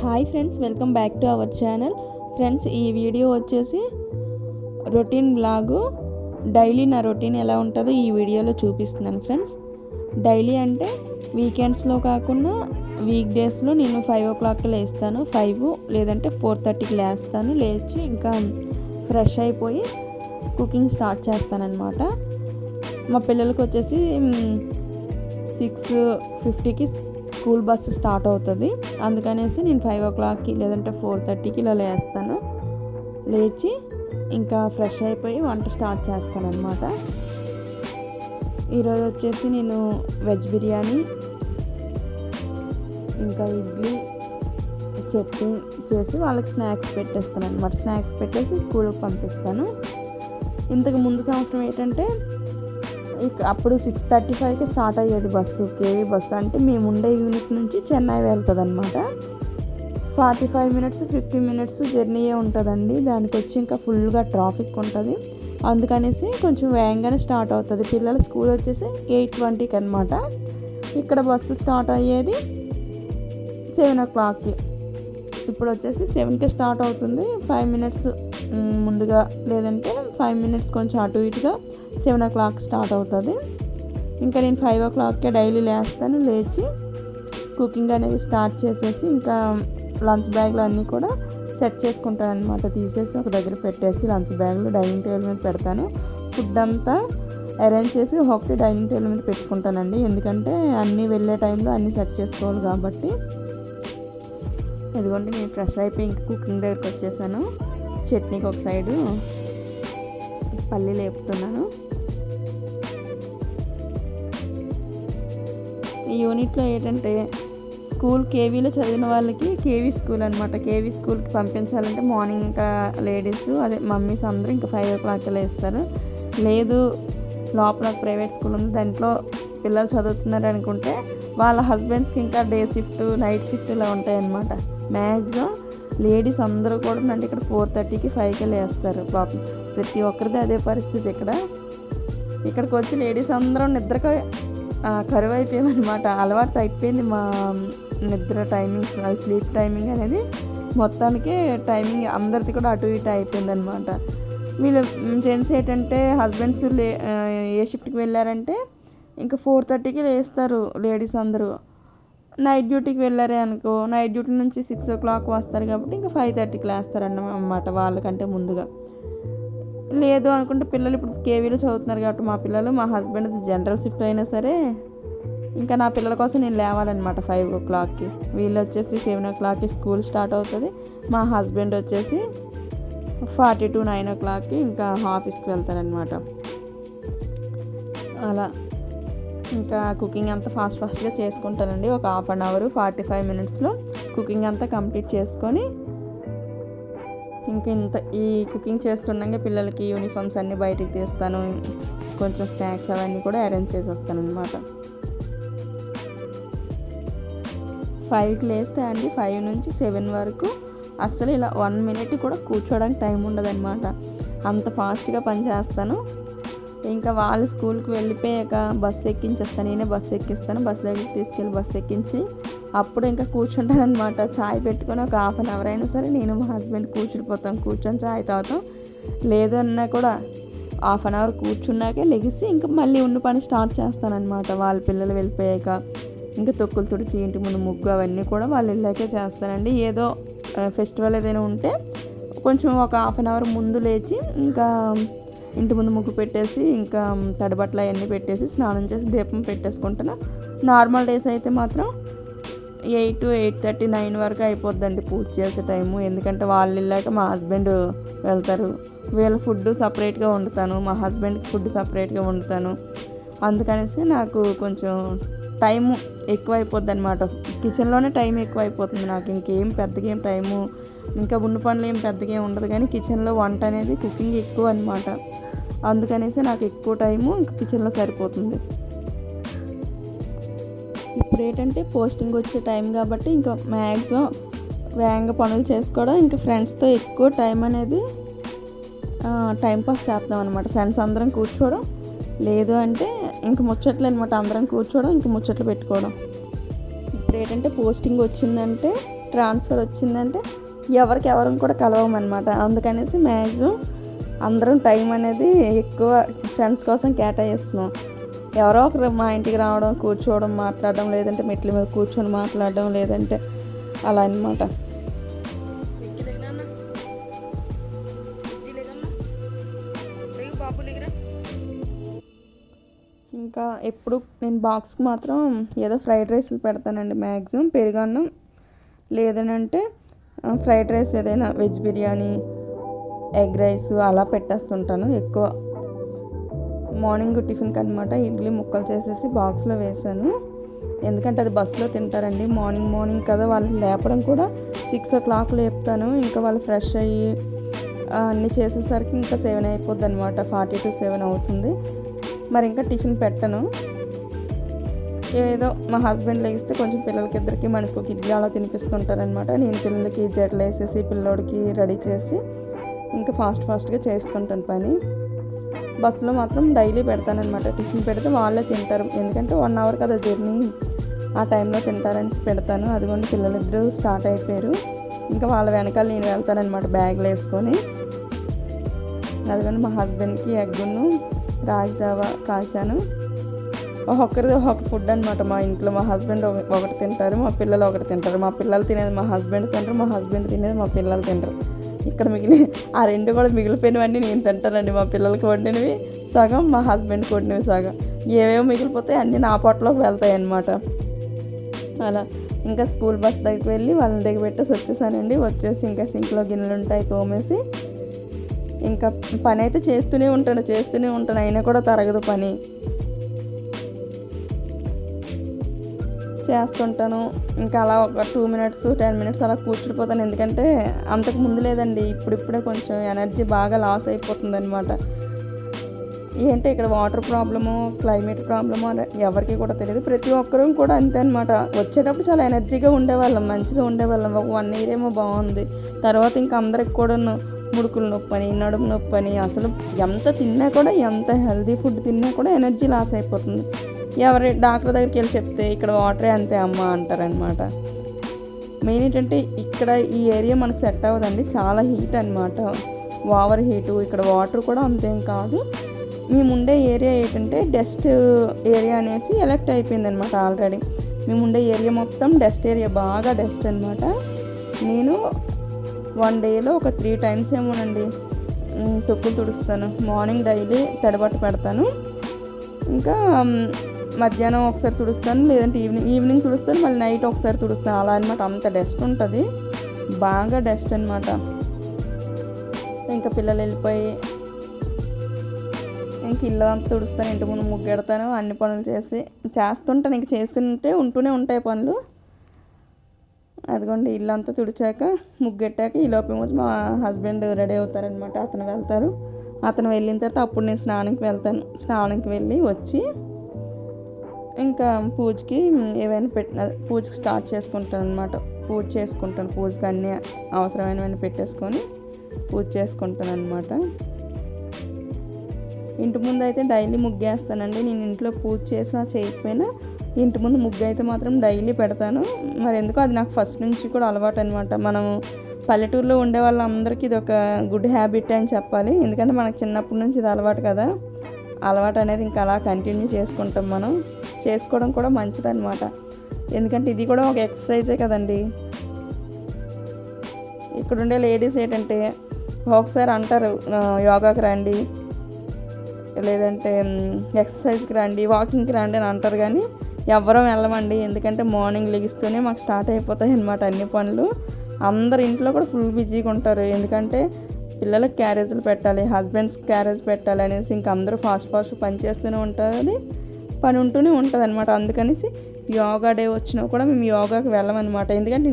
Hi friends, welcome back to our channel. Friends, ఈ video వచ్చేసి routine blog. Daily నా routine ఎలా ఉంటుందో ఈ వీడియోలో చూపిస్తున్నాను ఫ్రెండ్స్. డైలీ అంటే వీకెండ్స్లో కాకుండా వీక్ డేస్లో నేను 5 o'clock లేస్తాను. 5 లేదంటే 4:30కి లేస్తాను. లేచి ఇంకా ఫ్రెష్ అయిపోయి కుకింగ్ స్టార్ట్ చేస్తానన్నమాట. మా పిల్లలకి వచ్చేసి 6:50కి స్కూల్ బస్సు స్టార్ట్ అవుతుంది. అందుకనేసి నేను 5 o'clockకి లేదంటే 4:30కి ఇలా లేస్తాను. లేచి ఇంకా ఫ్రెష్ అయిపోయి వంట స్టార్ట్ చేస్తానన్నమాట. ఈరోజు వచ్చేసి నేను వెజ్ బిర్యానీ, ఇంకా ఇడ్లీ, చట్నీ చేసి వాళ్ళకి స్నాక్స్ పెట్టేస్తాను అనమాట. స్నాక్స్ పెట్టేసి స్కూల్కి పంపిస్తాను. ఇంతకు ముందు సంవత్సరం ఏంటంటే అప్పుడు 6:35కి స్టార్ట్ అయ్యేది బస్సు, కేవీ బస్సు. అంటే మేము ఉండే యూనిట్ నుంచి చెన్నై వెళ్తుంది అనమాట. 45 minutes 50 minutes జర్నీయే ఉంటుందండి. దానికి వచ్చి ఇంకా ఫుల్గా ట్రాఫిక్ ఉంటుంది. అందుకనేసి కొంచెం వేగంగానే స్టార్ట్ అవుతుంది. పిల్లల స్కూల్ వచ్చేసి 8:20కి అనమాట. ఇక్కడ బస్సు స్టార్ట్ అయ్యేది 7 o'clockకి. ఇప్పుడు వచ్చేసి 7కి స్టార్ట్ అవుతుంది. 5 minutes ముందుగా లేదంటే 5 minutes కొంచెం అటు ఇటుగా 7 o'clock స్టార్ట్ అవుతుంది. ఇంకా నేను 5 o'clockకే డైలీ లేస్తాను. లేచి కుకింగ్ అనేది స్టార్ట్ చేసేసి ఇంకా లంచ్ బ్యాగ్లు అన్నీ కూడా సెట్ చేసుకుంటాను అనమాట. తీసేసి ఒక దగ్గర పెట్టేసి లంచ్ బ్యాగ్లు డైనింగ్ టేబుల్ మీద పెడతాను. ఫుడ్ అంతా అరేంజ్ చేసి ఒకటి డైనింగ్ టేబుల్ మీద పెట్టుకుంటానండి. ఎందుకంటే అన్నీ వెళ్ళే టైంలో అన్నీ సెట్ చేసుకోవాలి కాబట్టి. ఎందుకంటే నేను ఫ్రెష్ అయిపోయి ఇంక కుకింగ్ దగ్గరికి వచ్చేసాను. చట్నీకి ఒక సైడు పల్లీలు వేపుతున్నాను. ఈ యూనిట్లో ఏంటంటే స్కూల్ కేవీలో చదివిన వాళ్ళకి కేవీ స్కూల్ అనమాట. కేవీ స్కూల్కి పంపించాలంటే మార్నింగ్ ఇంకా లేడీస్ అదే మమ్మీస్ అందరూ ఇంకా 5 o'clockకి లేస్తారు. లేదు లోపల ప్రైవేట్ స్కూల్ ఉంది, దాంట్లో పిల్లలు చదువుతున్నారు అనుకుంటే వాళ్ళ హస్బెండ్స్కి ఇంకా డే షిఫ్ట్, నైట్ షిఫ్ట్ ఇలా ఉంటాయన్నమాట. మ్యాక్సిమం లేడీస్ అందరూ కూడా అంటే ఇక్కడ 4:30కి 5కి లేస్తారు. పాపం ప్రతి ఒక్కరిది అదే పరిస్థితి. ఇక్కడికి వచ్చి లేడీస్ అందరూ నిద్రకి కరువు అయిపోయామన్నమాట. అలవాటు అయిపోయింది మా నిద్ర టైమింగ్స్, స్లీప్ టైమింగ్ అనేది మొత్తానికి టైమింగ్ అందరిది కూడా అటు ఇటు అయిపోయింది అనమాట. వీళ్ళు జెంట్స్ ఏంటంటే హస్బెండ్స్ ఏ షిఫ్ట్కి వెళ్ళారంటే ఇంకా 4:30కి లేస్తారు లేడీస్ అందరూ. నైట్ డ్యూటీకి వెళ్ళారే అనుకో, నైట్ డ్యూటీ నుంచి 6 o'clock వస్తారు కాబట్టి ఇంకా 5:30కి లేస్తారు అన్నమాట వాళ్ళకంటే ముందుగా. లేదు అనుకుంటే పిల్లలు ఇప్పుడు కేవీలో చదువుతున్నారు కాబట్టి మా హస్బెండ్ జనరల్ షిఫ్ట్ అయినా సరే ఇంకా నా పిల్లల కోసం నేను లేవాలన్నమాట 5 o'clockకి. వీళ్ళు వచ్చేసి 7 o'clockకి స్కూల్ స్టార్ట్ అవుతుంది. మా హస్బెండ్ వచ్చేసి 40 to 9 o'clockకి ఇంకా ఆఫీస్కి వెళ్తారనమాట. అలా ఇంకా కుకింగ్ అంతా ఫాస్ట్గా చేసుకుంటానండి. ఒక 1/2 hour 45 minutesలో కుకింగ్ అంతా కంప్లీట్ చేసుకొని ఈ కుకింగ్ చేస్తుండగా పిల్లలకి యూనిఫామ్స్ అన్నీ బయటికి తీస్తాను. కొంచెం స్నాక్స్ అవన్నీ కూడా అరేంజ్ చేసి వస్తాను అనమాట. 5కి లేస్తే అండి 5 నుంచి 7 వరకు అస్సలు ఇలా 1 minute కూడా కూర్చోడానికి టైం ఉండదన్నమాట. అంత ఫాస్ట్గా పని చేస్తాను. ఇంకా వాళ్ళు స్కూల్కి వెళ్ళిపోయాక బస్సు ఎక్కించేస్తాను. నేనే బస్సు ఎక్కిస్తాను. బస్సు దగ్గరికి తీసుకెళ్ళి బస్సు ఎక్కించి అప్పుడు ఇంకా కూర్చుంటాను అనమాట. చాయ్ పెట్టుకొని ఒక 1/2 hour అయినా సరే నేను మా హస్బెండ్ కూర్చొని చాయ్ తాగుతాం. లేదన్నా కూడా 1/2 hour కూర్చున్నాకే లెగిసి ఇంకా మళ్ళీ ఉన్న పని స్టార్ట్ చేస్తానన్నమాట. వాళ్ళ పిల్లలు వెళ్ళిపోయాక ఇంకా తొక్కులు తుడిచి ఇంటి ముందు ముగ్గు అవన్నీ కూడా వాళ్ళు వెళ్ళాకే చేస్తానండి. ఏదో ఫెస్టివల్ ఏదైనా ఉంటే కొంచెం ఒక 1/2 hour ముందు లేచి ఇంకా ఇంటి ముందు ముగ్గు పెట్టేసి ఇంకా తడిబట్టలు అవన్నీ పెట్టేసి స్నానం చేసి దీపం పెట్టేసుకుంటాను. నార్మల్ డేస్ అయితే మాత్రం 8, 8:30, 9 వరకు అయిపోద్దండి పూజ చేసే టైము. ఎందుకంటే వాళ్ళు వెళ్ళాక మా హస్బెండ్ వెళ్తారు. వీళ్ళ ఫుడ్ సపరేట్గా వండుతాను, మా హస్బెండ్కి ఫుడ్ సపరేట్గా వండుతాను. అందుకనేసి నాకు కొంచెం టైము ఎక్కువ అయిపోద్ది అనమాట. కిచెన్లోనే టైం ఎక్కువ అయిపోతుంది నాకు. ఇంకేం పెద్దగా ఏం టైము ఇంకా ఉన్న పనులు ఏం పెద్దగా ఏం ఉండదు, కానీ కిచెన్లో వంట అనేది కుకింగ్ ఎక్కువ అనమాట. అందుకనేసి నాకు ఎక్కువ టైము ఇంకా కిచెన్లో సరిపోతుంది. ఇప్పుడు ఏంటంటే పోస్టింగ్ వచ్చే టైం కాబట్టి ఇంకా మ్యాక్సిమం వేగంగా పనులు చేసుకోవడం, ఇంకా ఫ్రెండ్స్తో ఎక్కువ టైం అనేది టైంపాస్ చేస్తాం అనమాట. ఫ్రెండ్స్ అందరం కూర్చోవడం, లేదు అంటే ఇంక ముచ్చట్లు అనమాట. అందరం కూర్చోవడం, ఇంక ముచ్చట్లు పెట్టుకోవడం. ఇప్పుడు ఏంటంటే పోస్టింగ్ వచ్చిందంటే ట్రాన్స్ఫర్ వచ్చిందంటే ఎవరికెవరం కూడా కలవమన్నమాట. అందుకనేసి మ్యాక్సిమం అందరం టైం అనేది ఎక్కువ ఫ్రెండ్స్ కోసం కేటాయిస్తున్నాం. ఎవరో ఒకరు మా ఇంటికి రావడం, కూర్చోవడం, మాట్లాడడం, లేదంటే మెట్ల మీద కూర్చొని మాట్లాడడం, లేదంటే అలా అన్నమాట. ఇంకా ఎప్పుడు నేను బాక్స్కి మాత్రం ఏదో ఫ్రైడ్ రైస్లు పెడతానండి. మ్యాక్సిమం పెరుగన్నం, లేదనంటే ఫ్రైడ్ రైస్, ఏదైనా వెజ్ బిర్యానీ, ఎగ్ రైస్ అలా పెట్టేస్తుంటాను ఎక్కువ. మార్నింగ్ టిఫిన్కి అనమాట ఇడ్లీ ముక్కలు చేసేసి బాక్స్లో వేసాను. ఎందుకంటే అది బస్సులో తింటారండి. మార్నింగ్ కదా, వాళ్ళని లేపడం కూడా 6 o'clock లేపుతాను. ఇంకా వాళ్ళు ఫ్రెష్ అయ్యి అన్నీ చేసేసరికి ఇంకా 7 అయిపోద్ది అనమాట. 40 to 7 అవుతుంది. మరి ఇంకా టిఫిన్ పెట్టను. ఏదో మా హస్బెండ్ లేగిస్తే కొంచెం పిల్లలకి ఇద్దరికి మనిషికి ఒక ఇడ్లీ అలా తినిపిస్తుంటారనమాట. నేను పిల్లలకి జట్లు వేసేసి పిల్లోడికి రెడీ చేసి ఇంకా ఫాస్ట్గా చేస్తుంటాను పని. బస్సులో మాత్రం డైలీ పెడతానమాట. టిఫిన్ పెడితే వాళ్ళే తింటారు. ఎందుకంటే 1 hour కదా జర్నీ, ఆ టైంలో తింటారని పెడతాను. అదిగోండి పిల్లలిద్దరూ స్టార్ట్ అయిపోయారు. ఇంకా వాళ్ళ వెనకాల నేను వెళ్తానమాట బ్యాగ్లో వేసుకొని. అదిగోండి మా హస్బెండ్కి ఎగ్గును రాగి జావ కాశాను. ఒక్కొక్కరిది ఒక్కొక్క ఫుడ్ అనమాట. మా ఇంట్లో మా హస్బెండ్ ఒకటి తింటారు, మా పిల్లలు ఒకటి తింటారు. మా పిల్లలు తినేది మా హస్బెండ్ తింటారు, మా హస్బెండ్ తినేది మా పిల్లలు తింటారు. ఇక్కడ ఆ 2 కూడా మిగిలిపోయినవన్నీ నేను తింటానండి. మా పిల్లలకి వండినవి సగం, మా హస్బెండ్కి వండినవి సగం. ఏవేవో మిగిలిపోతాయి అన్నీ నా పొట్టలోకి వెళ్తాయి అన్నమాట. అలా ఇంకా స్కూల్ బస్ దగ్గరికి వెళ్ళి వాళ్ళని దగ్గర పెట్టేసి వచ్చేసానండి. వచ్చేసి ఇంకా సింక్లో గిన్నెలు ఉంటాయి తోమేసి ఇంకా పని అయితే చేస్తూనే ఉంటాను. అయినా కూడా తరగదు పని. చేస్తుంటాను. ఇంకా అలా ఒక 2 minutes 10 minutes అలా కూర్చుడిపోతాను. ఎందుకంటే అంతకు ముందు లేదండి, ఇప్పుడిప్పుడే కొంచెం ఎనర్జీ బాగా లాస్ అయిపోతుంది అనమాట. ఏంటంటే ఇక్కడ వాటర్ ప్రాబ్లము, క్లైమేట్ ప్రాబ్లము ఎవరికి కూడా తెలియదు. ప్రతి ఒక్కరూ కూడా అంతే అనమాట. వచ్చేటప్పుడు చాలా ఎనర్జీగా ఉండేవాళ్ళం, మంచిగా ఉండేవాళ్ళం. ఒక 1 year ఏమో బాగుంది. తర్వాత ఇంకా అందరికి కూడా ముడుకులు నొప్పని, నడుము నొప్పని, అసలు ఎంత తిన్నా కూడా, ఎంత హెల్దీ ఫుడ్ తిన్నా కూడా ఎనర్జీ లాస్ అయిపోతుంది. ఎవరి డాక్టర్ దగ్గరికి వెళ్ళి చెప్తే ఇక్కడ వాటరే అంతే అమ్మ అంటారనమాట. మెయిన్ ఏంటంటే ఇక్కడ ఈ ఏరియా మనకు సెట్ అవ్వదండి, చాలా హీట్ అనమాట, ఓవర్ హీటు. ఇక్కడ వాటర్ కూడా అంతేం కాదు. మేము ఉండే ఏరియా ఏంటంటే డస్ట్ ఏరియా అనేసి ఎలక్ట్ అయిపోయింది అనమాట. ఆల్రెడీ మేము ఉండే ఏరియా మొత్తం డస్ట్ ఏరియా, బాగా డస్ట్ అనమాట. నేను 1 dayలో ఒక 3 times ఏమోనండి తొక్కులు తుడుస్తాను. మార్నింగ్ డైలీ తడిబట్ట పెడతాను, ఇంకా మధ్యాహ్నం ఒకసారి తుడుస్తాను, లేదంటే ఈవినింగ్ తుడుస్తాను, మళ్ళీ నైట్ ఒకసారి తుడుస్తాను. అలా అనమాట. అంత డస్ట్ ఉంటుంది, బాగా డస్ట్ అనమాట. ఇంకా పిల్లలు వెళ్ళిపోయి ఇంక ఇల్లు అంతా తుడుస్తాను, ఇంటి ముందు ముగ్గెడతాను, అన్ని పనులు చేస్తుంటాను. ఇంక చేస్తుంటే ఉంటూనే ఉంటాయి పనులు. అదిగోండి ఇల్లు అంతా తుడిచాక ముగ్గెట్టాక ఈ లోపే మా హస్బెండ్ రెడీ అవుతారనమాట. అతను వెళ్తారు. అతను వెళ్ళిన తర్వాత అప్పుడు నేను స్నానంకి వెళ్తాను. స్నానంకి వెళ్ళి వచ్చి ఇంకా పూజకి ఏవైనా పూజకి స్టార్ట్ చేసుకుంటాను అనమాట. పూజకి అన్నీ అవసరమైనవన్నీ పెట్టేసుకొని పూజ చేసుకుంటాను అనమాట. ఇంటి ముందు అయితే డైలీ ముగ్గేస్తానండి. నేను ఇంట్లో పూజ చేసినా చేయకపోయినా ఇంటి ముందు ముగ్గు అయితే మాత్రం డైలీ పెడతాను. మరి ఎందుకో అది నాకు ఫస్ట్ నుంచి కూడా అలవాటు అనమాట. మనం పల్లెటూరులో ఉండే వాళ్ళందరికీ ఇది ఒక గుడ్ హ్యాబిట్ అని చెప్పాలి. ఎందుకంటే మనకు చిన్నప్పటి నుంచి ఇది అలవాటు కదా. అలవాటు అనేది ఇంకా అలా కంటిన్యూ చేసుకుంటాం. మనం చేసుకోవడం కూడా మంచిదన్నమాట. ఎందుకంటే ఇది కూడా ఒక ఎక్సర్సైజే కదండి. ఇక్కడ ఉండే లేడీస్ ఏంటంటే ఒకసారి అంటారు యోగాకి రండి, లేదంటే ఎక్సర్సైజ్కి రండి, వాకింగ్కి రండి అని అంటారు. కానీ ఎవ్వరం వెళ్ళమండి. ఎందుకంటే మార్నింగ్ లెగిస్తూనే మాకు స్టార్ట్ అయిపోతాయి అన్నమాట అన్ని పనులు. అందరు ఇంట్లో కూడా ఫుల్ బిజీగా ఉంటారు. ఎందుకంటే పిల్లలకి క్యారేజీలు పెట్టాలి, హస్బెండ్స్కి క్యారేజ్ పెట్టాలి అనేసి ఇంకా అందరూ ఫాస్ట్ పని చేస్తూనే ఉంటుంది, పని ఉంటూనే ఉంటుంది అనమాట. అందుకనేసి యోగా డే వచ్చినా కూడా మేము యోగాకి వెళ్ళమన్నమాట. ఎందుకంటే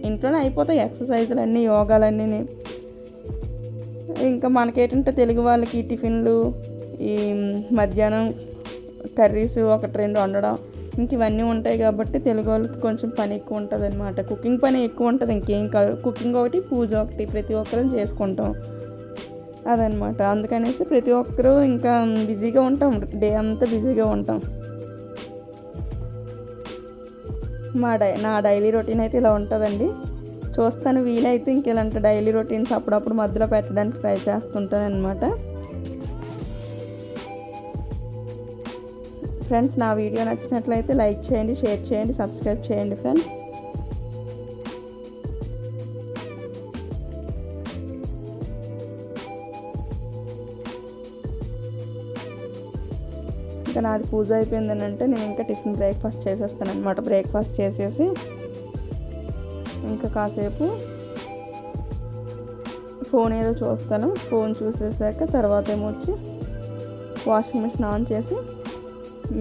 ఇంట్లోనే అయిపోతాయి ఎక్సర్సైజులు అన్నీ, యోగాలన్నీ. ఇంకా మనకేంటంటే తెలుగు వాళ్ళకి టిఫిన్లు, ఈ మధ్యాహ్నం కర్రీస్ 1-2 వండడం, ఇంక ఇవన్నీ ఉంటాయి కాబట్టి తెలుగు వాళ్ళకి కొంచెం పని ఎక్కువ ఉంటుంది అనమాట. కుకింగ్ పని ఎక్కువ ఉంటుంది, ఇంకేం కాదు. కుకింగ్ ఒకటి, పూజ ఒకటి, ప్రతి ఒక్కరం చేసుకుంటాం అదనమాట. అందుకనేసి ప్రతి ఒక్కరూ ఇంకా బిజీగా ఉంటాం, డే అంతా బిజీగా ఉంటాం. నా డైలీ రొటీన్ అయితే ఇలా ఉంటుందండి. చూస్తాను, వీలైతే ఇంక ఇలాంటి డైలీ రొటీన్స్ అప్పుడప్పుడు మధ్యలో పెట్టడానికి ట్రై చేస్తుంటాను అనమాట. ఫ్రెండ్స్, నా వీడియో నచ్చినట్లయితే లైక్ చేయండి, షేర్ చేయండి, సబ్స్క్రైబ్ చేయండి ఫ్రెండ్స్. ఇంకా నాది పూజ అయిపోయిందని అంటే నేను ఇంకా టిఫిన్ బ్రేక్ఫాస్ట్ చేసేస్తాను అనమాట. బ్రేక్ఫాస్ట్ చేసేసి ఇంకా కాసేపు ఫోన్ ఏదో చూస్తాను. ఫోన్ చూసేసాక తర్వాత ఏమొచ్చి వాషింగ్ మిషన్ ఆన్ చేసి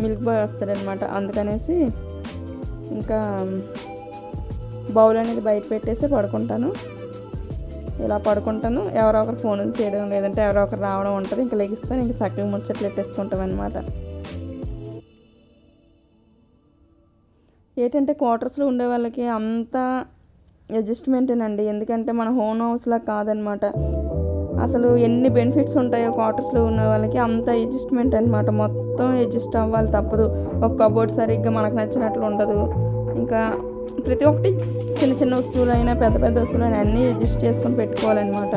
మిల్క్ బాయ్ వస్తాడనమాట. అందుకనేసి ఇంకా బౌల్ అనేది బయట పెట్టేసి పడుకుంటాను. ఇలా పడుకుంటాను, ఎవరో ఒకరు ఫోన్ చేయడం లేదంటే ఎవరో ఒకరు రావడం ఉంటుంది. ఇంకా లెగిస్తాను, ఇంకా చక్కగా ముచ్చట్లు పెట్టేసుకుంటాం అనమాట. ఏంటంటే క్వార్టర్స్లో ఉండే వాళ్ళకి అంత అడ్జస్ట్మెంటేనండి. ఎందుకంటే మన హోమ్ హౌస్లా కాదనమాట. అసలు ఎన్ని బెనిఫిట్స్ ఉంటాయో క్వార్టర్స్లో ఉన్న వాళ్ళకి అంత అడ్జస్ట్మెంట్ అనమాట. మొత్తం అడ్జస్ట్ అవ్వాలి తప్పదు. ఒక కబోర్డ్ సరిగ్గా మనకు నచ్చినట్లు ఉండదు. ఇంకా ప్రతి ఒక్కటి చిన్న చిన్న వస్తువులైనా పెద్ద పెద్ద వస్తువులైనా అన్నీ అడ్జస్ట్ చేసుకొని పెట్టుకోవాలన్నమాట.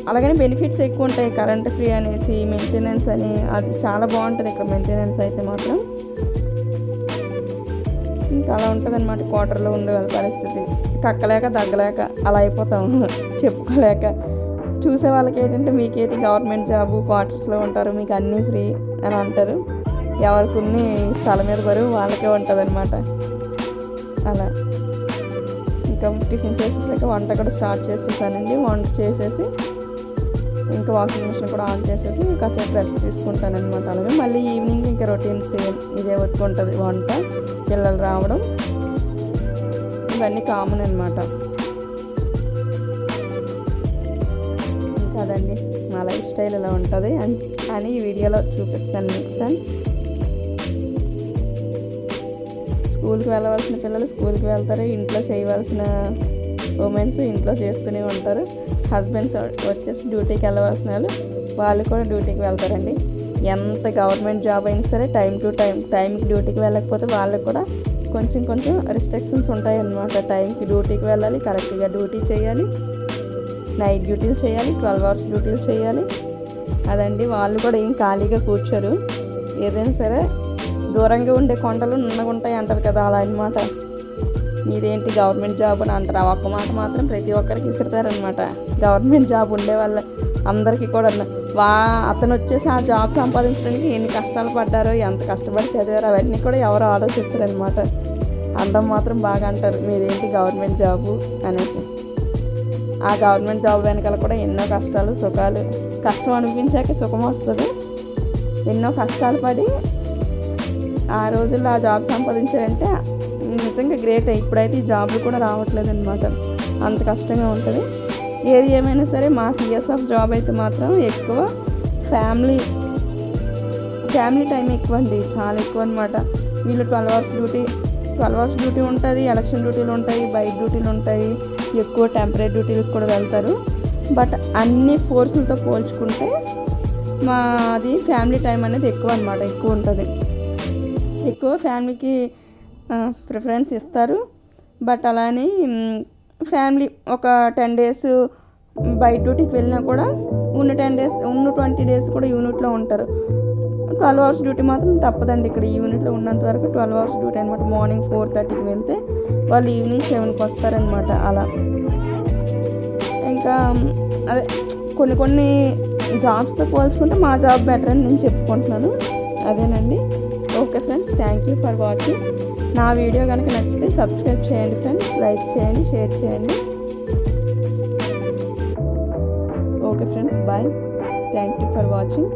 అలాగనే బెనిఫిట్స్ ఎక్కువ ఉంటాయి. కరెంట్ ఫ్రీ అనేసి, మెయింటెనెన్స్ అని, అది చాలా బాగుంటుంది ఇక్కడ మెయింటెనెన్స్ అయితే మాత్రం. ఇంకా అలా ఉంటుంది అనమాట క్వార్టర్లో ఉండే వాళ్ళ పరిస్థితి. కక్కలేక దగ్గలేక అలా అయిపోతాము, చెప్పుకోలేక. చూసే వాళ్ళకి ఏంటంటే మీకేంటి గవర్నమెంట్ జాబు, క్వార్టర్స్లో ఉంటారు, మీకు అన్నీ ఫ్రీ అని అంటారు. ఎవరికి ఉన్ని తల మీద బరువు వాళ్ళకే ఉంటుంది అనమాట. అలా ఇంకా టిఫిన్ చేసేసాక వంట కూడా స్టార్ట్ చేసేసానండి. వంట చేసేసి ఇంకా వాషింగ్ మిషన్ కూడా ఆన్ చేసేసి కాసేపు రెస్ట్ తీసుకుంటాను అనమాట. అలాగే మళ్ళీ ఈవినింగ్ ఇంకా రొటీన్ సేమ్ ఇదే వర్క్ ఉంటుంది. వంట, పిల్లలు రావడం, ఇవన్నీ కామన్ అనమాట. ఇంకా అదండి మా లైఫ్ స్టైల్ ఇలా ఉంటుంది అని ఈ వీడియోలో చూపిస్తాను మీకు ఫ్రెండ్స్. స్కూల్కి వెళ్ళవలసిన పిల్లలు స్కూల్కి వెళ్తారు, ఇంట్లో చేయవలసిన ఉమెన్స్ ఇంట్లో చేస్తూనే ఉంటారు. హస్బెండ్స్ వచ్చేసి డ్యూటీకి వెళ్ళవలసిన వాళ్ళు కూడా డ్యూటీకి వెళ్తారండి. ఎంత గవర్నమెంట్ జాబ్ అయినా సరే టైం టు టైంకి డ్యూటీకి వెళ్ళకపోతే వాళ్ళకి కూడా కొంచెం రిస్ట్రిక్షన్స్ ఉంటాయి అన్నమాట. టైంకి డ్యూటీకి వెళ్ళాలి, కరెక్ట్గా డ్యూటీ చేయాలి, నైట్ డ్యూటీలు చేయాలి, 12 hours డ్యూటీలు చేయాలి. అదండి, వాళ్ళు కూడా ఏం ఖాళీగా కూర్చోరు. ఏదైనా సరే దూరంగా ఉండే కొండలు నున్నగా ఉంటాయి అంటారు కదా, అలా అనమాట. మీదేంటి గవర్నమెంట్ జాబ్ అని అంటారు. ఆ ఒక్క మాట మాత్రం ప్రతి ఒక్కరికి ఇస్తారనమాట. గవర్నమెంట్ జాబ్ ఉండే వాళ్ళ అందరికీ కూడా అతను వచ్చేసి ఆ జాబ్ సంపాదించడానికి ఎన్ని కష్టాలు పడ్డారో, ఎంత కష్టపడి చదివారో అవన్నీ కూడా ఎవరు ఆలోచించరనమాట. అందరం మాత్రం బాగా అంటారు మీదేంటి గవర్నమెంట్ జాబు అనేసి. ఆ గవర్నమెంట్ జాబ్ వెనకాల కూడా ఎన్నో కష్టాలు సుఖాలు, కష్టం అనిపించాక సుఖం వస్తుంది. ఎన్నో కష్టాలు పడి ఆ రోజుల్లో ఆ జాబ్ సంపాదించారంటే నిజంగా గ్రేట్. ఇప్పుడైతే ఈ జాబ్లు కూడా రావట్లేదు అనమాట, అంత కష్టంగా ఉంటుంది. ఏది ఏమైనా సరే మా సిఎస్ఎఫ్ జాబ్ అయితే మాత్రం ఎక్కువ ఫ్యామిలీ టైం ఎక్కువ అండి, చాలా ఎక్కువ అనమాట. వీళ్ళు 12 hours డ్యూటీ ఉంటుంది, ఎలక్షన్ డ్యూటీలు ఉంటాయి, బయట డ్యూటీలు ఉంటాయి, ఎక్కువ టెంపరీ డ్యూటీలకు కూడా వెళ్తారు. బట్ అన్ని ఫోర్సులతో పోల్చుకుంటే మాది ఫ్యామిలీ టైం అనేది ఎక్కువ అనమాట, ఎక్కువ ఉంటుంది. ఎక్కువ ఫ్యామిలీకి ప్రిఫరెన్స్ ఇస్తారు. బట్ అలానే ఫ్యామిలీ ఒక 10 days బయట డ్యూటీకి వెళ్ళినా కూడా ఉన్న 20 days కూడా యూనిట్లో ఉంటారు. 12 hours డ్యూటీ మాత్రం తప్పదండి. ఇక్కడ ఈ యూనిట్లో ఉన్నంత వరకు 12 hours డ్యూటీ అనమాట. మార్నింగ్ 4:30కి వెళ్తే వాళ్ళు ఈవినింగ్ 7కి వస్తారనమాట. అలా ఇంకా అదే కొన్ని జాబ్స్తో పోల్చుకుంటే మా జాబ్ బెటర్ అని నేను చెప్పుకుంటున్నాను. అదేనండి. Okay friends, thank you for watching. నా వీడియో కనుక నచ్చితే సబ్స్క్రైబ్ చేయండి ఫ్రెండ్స్, లైక్ చేయండి, షేర్ చేయండి. Okay friends, bye. Thank you for watching.